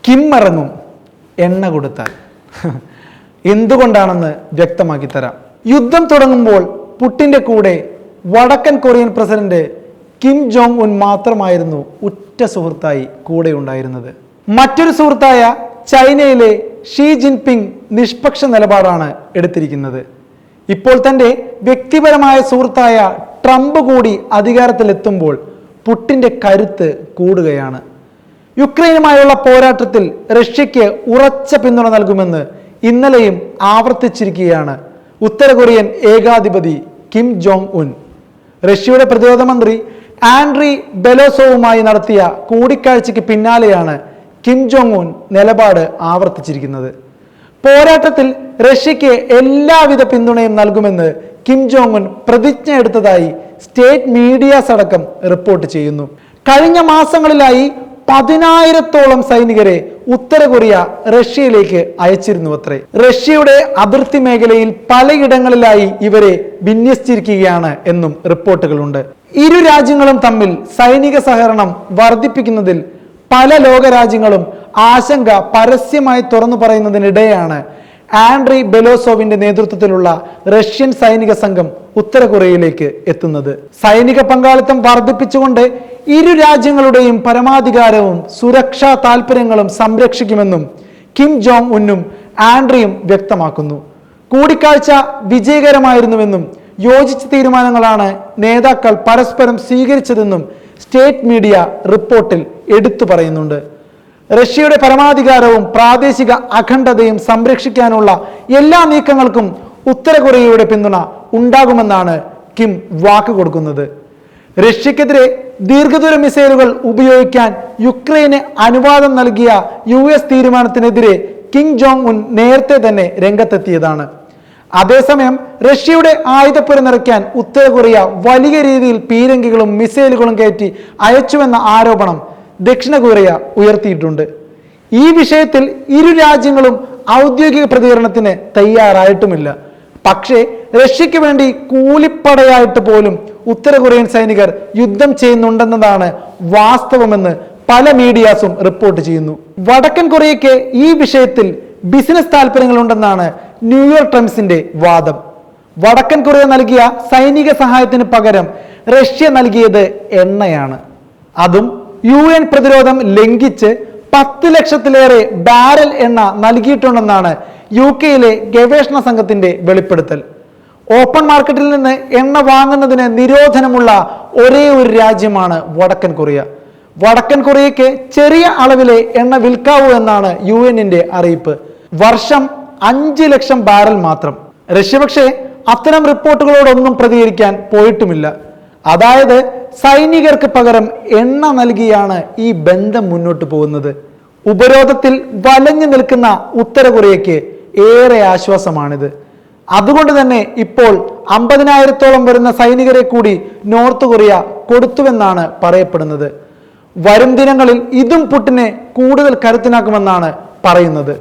Kim ഇറങ്ങും എണ്ണ കൊടുത്താൽ. എന്തുകൊണ്ടാണെന്ന് വ്യക്തമാക്കി തരാം. യുദ്ധം തുടങ്ങുമ്പോൾ പുടിന്റെ കൂടെ വടക്കൻ Korean president Kim Jong Un മാത്രമായിരുന്നു ഉറ്റ സുഹൃത്തായി കൂടെ ഉണ്ടായിരുന്നത്. മറ്റൊരു സുഹൃത്തായ ചൈനയിലെ ഷീ ജിൻപിങ് നിഷ്പക്ഷ നിലപാടാണ് എടുത്തിരിക്കുന്നത്. ഇപ്പോൾ തന്റെ വ്യക്തിപരമായ സുഹൃത്തായ ട്രംപ് കൂടി അധികാരത്തിലെത്തുമ്പോൾ പുടിന്റെ കരുത്ത് കൂടുകയാണ്. യുക്രൈനുമായുള്ള പോരാട്ടത്തിൽ റഷ്യയ്ക്ക് ഉറച്ച പിന്തുണ നൽകുമെന്ന് ഇന്നലെയും ആവർത്തിച്ചിരിക്കുകയാണ് ഉത്തര കൊറിയൻ ഏകാധിപതി കിം ജോങ് ഉൻ. റഷ്യയുടെ പ്രതിരോധ മന്ത്രി ആൻഡ്രി ബെലോസോവുമായി നടത്തിയ കൂടിക്കാഴ്ചയ്ക്ക് പിന്നാലെയാണ് കിം ജോങ് ഉൻ നിലപാട് ആവർത്തിച്ചിരിക്കുന്നത്. പോരാട്ടത്തിൽ റഷ്യയ്ക്ക് എല്ലാവിധ പിന്തുണയും നൽകുമെന്ന് കിം ജോങ് ഉൻ പ്രതിജ്ഞ എടുത്തതായി സ്റ്റേറ്റ് മീഡിയാസ് അടക്കം റിപ്പോർട്ട് ചെയ്യുന്നു. കഴിഞ്ഞ മാസങ്ങളിലായി 10,000-ഓളം സൈനികരെ ഉത്തര കൊറിയ റഷ്യയിലേക്ക് അയച്ചിരുന്നുവത്രേ. റഷ്യയുടെ അതിർത്തി മേഖലയിൽ പലയിടങ്ങളിലായി ഇവരെ വിന്യസിച്ചിരിക്കുകയാണ് എന്നും റിപ്പോർട്ടുകളുണ്ട്. ഇരു രാജ്യങ്ങളും തമ്മിൽ സൈനിക സഹകരണം വർദ്ധിപ്പിക്കുന്നതിൽ പല ലോകരാജ്യങ്ങളും ആശങ്ക പരസ്യമായി തുറന്നു പറയുന്നതിനിടെയാണ് ആൻഡ്രി ബെലോസോവിന്റെ നേതൃത്വത്തിലുള്ള റഷ്യൻ സൈനിക സംഘം ഉത്തര കൊറിയയിലേക്ക് എത്തുന്നത്. സൈനിക പങ്കാളിത്തം വർദ്ധിപ്പിച്ചുകൊണ്ട് ഇരു രാജ്യങ്ങളുടെയും പരമാധികാരവും സുരക്ഷാ താൽപര്യങ്ങളും സംരക്ഷിക്കുമെന്നും കിം ജോങ് ഉന്നും ആൻഡ്രിയും വ്യക്തമാക്കുന്നു. കൂടിക്കാഴ്ച വിജയകരമായിരുന്നുവെന്നും യോജിച്ച തീരുമാനങ്ങളാണ് നേതാക്കൾ പരസ്പരം സ്വീകരിച്ചതെന്നും സ്റ്റേറ്റ് മീഡിയ റിപ്പോർട്ടിൽ എടുത്തു പറയുന്നുണ്ട്. റഷ്യയുടെ പരമാധികാരവും പ്രാദേശിക അഖണ്ഡതയും സംരക്ഷിക്കാനുള്ള എല്ലാ നീക്കങ്ങൾക്കും ഉത്തര കൊറിയയുടെ പിന്തുണ ഉണ്ടാകുമെന്നാണ് കിം വാക്ക് കൊടുക്കുന്നത്. റഷ്യക്കെതിരെ ദീർഘദൂര മിസൈലുകൾ ഉപയോഗിക്കാൻ യുക്രൈന് അനുവാദം നൽകിയ US തീരുമാനത്തിനെതിരെ കിം ജോങ് ഉൻ നേരത്തെ തന്നെ രംഗത്തെത്തിയതാണ്. അതേസമയം റഷ്യയുടെ ആയുധപ്പുര നിറയ്ക്കാൻ ഉത്തര കൊറിയ വലിയ രീതിയിൽ പീരങ്കികളും മിസൈലുകളും കയറ്റി അയച്ചുവെന്ന ആരോപണം ദക്ഷിണ കൊറിയ ഉയർത്തിയിട്ടുണ്ട്. ഈ വിഷയത്തിൽ ഇരു രാജ്യങ്ങളും ഔദ്യോഗിക പ്രതികരണത്തിന് തയ്യാറായിട്ടുമില്ല. പക്ഷേ റഷ്യയ്ക്ക് വേണ്ടി കൂലിപ്പടയായിട്ട് പോലും ഉത്തര കൊറിയൻ സൈനികർ യുദ്ധം ചെയ്യുന്നുണ്ടെന്നതാണ് വാസ്തവമെന്ന് പല മീഡിയാസും റിപ്പോർട്ട് ചെയ്യുന്നു. വടക്കൻ കൊറിയയ്ക്ക് ഈ വിഷയത്തിൽ ബിസിനസ് താല്പര്യങ്ങളുണ്ടെന്നാണ് ന്യൂയോർക്ക് ടൈംസിന്റെ വാദം. വടക്കൻ കൊറിയ നൽകിയ സൈനിക സഹായത്തിന് പകരം റഷ്യ നൽകിയത് എണ്ണയാണ്. അതും UN പ്രതിരോധം ലംഘിച്ച് 10 ലക്ഷത്തിലേറെ ബാരൽ എണ്ണ നൽകിയിട്ടുണ്ടെന്നാണ് UK-യിലെ ഗവേഷണ സംഘത്തിന്റെ വെളിപ്പെടുത്തൽ. ഓപ്പൺ മാർക്കറ്റിൽ നിന്ന് എണ്ണ വാങ്ങുന്നതിന് നിരോധനമുള്ള ഒരേ ഒരു രാജ്യമാണ് വടക്കൻ കൊറിയ. വടക്കൻ കൊറിയയ്ക്ക് ചെറിയ അളവിലെ എണ്ണ വിൽക്കാവൂ എന്നാണ് UN-ന്റെ അറിയിപ്പ്. വർഷം 5 ലക്ഷം ബാരൽ മാത്രം. റഷ്യ പക്ഷേ അത്തരം റിപ്പോർട്ടുകളോടൊന്നും പ്രതികരിക്കാൻ പോയിട്ടുമില്ല. അതായത് സൈനികർക്ക് പകരം എണ്ണ നൽകിയാണ് ഈ ബന്ധം മുന്നോട്ട് പോകുന്നത്. ഉപരോധത്തിൽ വലഞ്ഞു നിൽക്കുന്ന ഉത്തര കൊറിയയ്ക്ക് ഏറെ ആശ്വാസമാണിത്. അതുകൊണ്ട് തന്നെ ഇപ്പോൾ 50,000-ഓളം വരുന്ന സൈനികരെ കൂടി നോർത്ത് കൊറിയ കൊടുത്തുവെന്നാണ് പറയപ്പെടുന്നത്. വരും ദിനങ്ങളിൽ ഇതും പുടിനെ കൂടുതൽ കരുത്തനാക്കുമെന്നാണ് പറയുന്നത്.